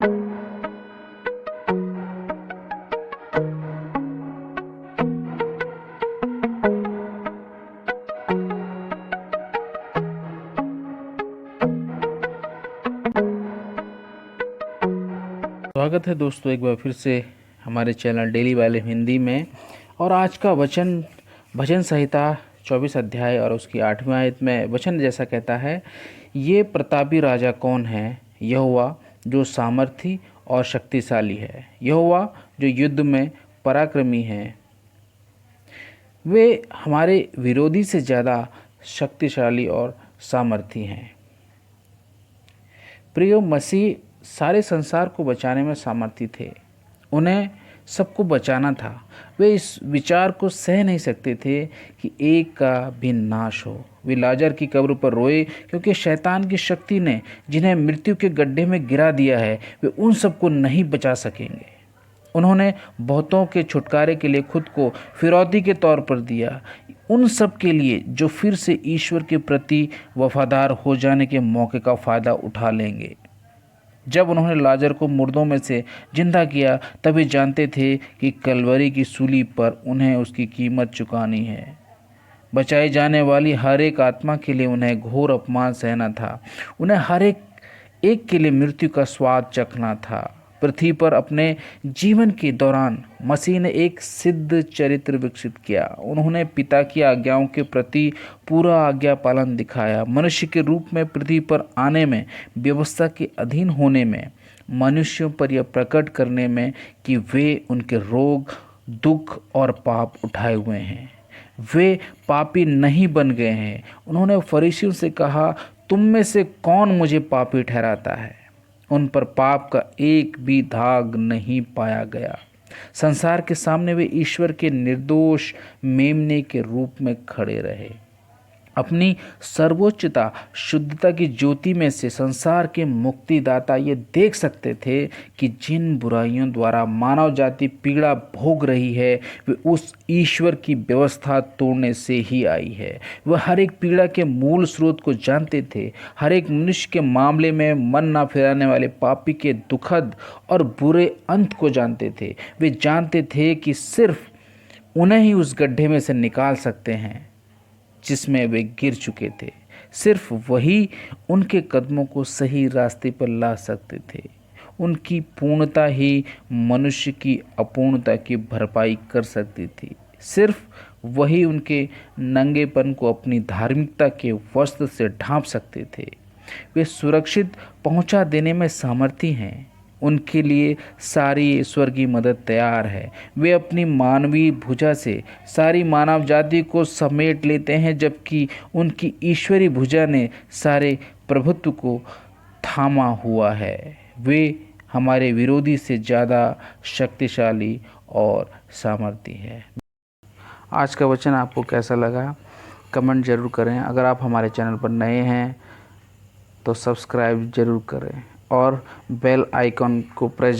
स्वागत है दोस्तों एक बार फिर से हमारे चैनल डेली वाले हिंदी में। और आज का वचन भजन संहिता 24 अध्याय और उसकी 8वीं आयत में वचन जैसा कहता है, ये प्रतापी राजा कौन है? यहोवा जो सामर्थी और शक्तिशाली है, यहोवा जो युद्ध में पराक्रमी है। वे हमारे विरोधी से ज़्यादा शक्तिशाली और सामर्थी हैं। प्रिय, मसीह सारे संसार को बचाने में सामर्थी थे। उन्हें सबको बचाना था। वे इस विचार को सह नहीं सकते थे कि एक का भी नाश हो। वे लाजर की कब्र पर रोए क्योंकि शैतान की शक्ति ने जिन्हें मृत्यु के गड्ढे में गिरा दिया है, वे उन सबको नहीं बचा सकेंगे। उन्होंने बहुतों के छुटकारे के लिए खुद को फिरौती के तौर पर दिया, उन सब के लिए जो फिर से ईश्वर के प्रति वफादार हो जाने के मौके का फ़ायदा उठा लेंगे। जब उन्होंने लाजर को मुर्दों में से जिंदा किया, तभी जानते थे कि कलवरी की सूली पर उन्हें उसकी कीमत चुकानी है। बचाई जाने वाली हर एक आत्मा के लिए उन्हें घोर अपमान सहना था। उन्हें हर एक के लिए मृत्यु का स्वाद चखना था। पृथ्वी पर अपने जीवन के दौरान मसीह ने एक सिद्ध चरित्र विकसित किया। उन्होंने पिता की आज्ञाओं के प्रति पूरा आज्ञा पालन दिखाया। मनुष्य के रूप में पृथ्वी पर आने में, व्यवस्था के अधीन होने में, मनुष्यों पर यह प्रकट करने में कि वे उनके रोग, दुख और पाप उठाए हुए हैं। वे पापी नहीं बन गए हैं। उन्होंने फरीसियों से कहा, तुम में से कौन मुझे पापी ठहराता है? उन पर पाप का एक भी दाग नहीं पाया गया। संसार के सामने वे ईश्वर के निर्दोष मेमने के रूप में खड़े रहे। अपनी सर्वोच्चता, शुद्धता की ज्योति में से संसार के मुक्तिदाता ये देख सकते थे कि जिन बुराइयों द्वारा मानव जाति पीड़ा भोग रही है, वे उस ईश्वर की व्यवस्था तोड़ने से ही आई है। वह हर एक पीड़ा के मूल स्रोत को जानते थे। हर एक मनुष्य के मामले में मन ना फिराने वाले पापी के दुखद और बुरे अंत को जानते थे। वे जानते थे कि सिर्फ उन्हें ही उस गड्ढे में से निकाल सकते हैं जिसमें वे गिर चुके थे। सिर्फ वही उनके कदमों को सही रास्ते पर ला सकते थे। उनकी पूर्णता ही मनुष्य की अपूर्णता की भरपाई कर सकती थी। सिर्फ वही उनके नंगेपन को अपनी धार्मिकता के वस्त्र से ढांप सकते थे। वे सुरक्षित पहुंचा देने में सामर्थी हैं। उनके लिए सारी ईश्वर की मदद तैयार है। वे अपनी मानवीय भुजा से सारी मानव जाति को समेट लेते हैं, जबकि उनकी ईश्वरी भुजा ने सारे प्रभुत्व को थामा हुआ है। वे हमारे विरोधी से ज़्यादा शक्तिशाली और सामर्थी है। आज का वचन आपको कैसा लगा, कमेंट ज़रूर करें। अगर आप हमारे चैनल पर नए हैं तो सब्सक्राइब ज़रूर करें और बेल आइकॉन को प्रेस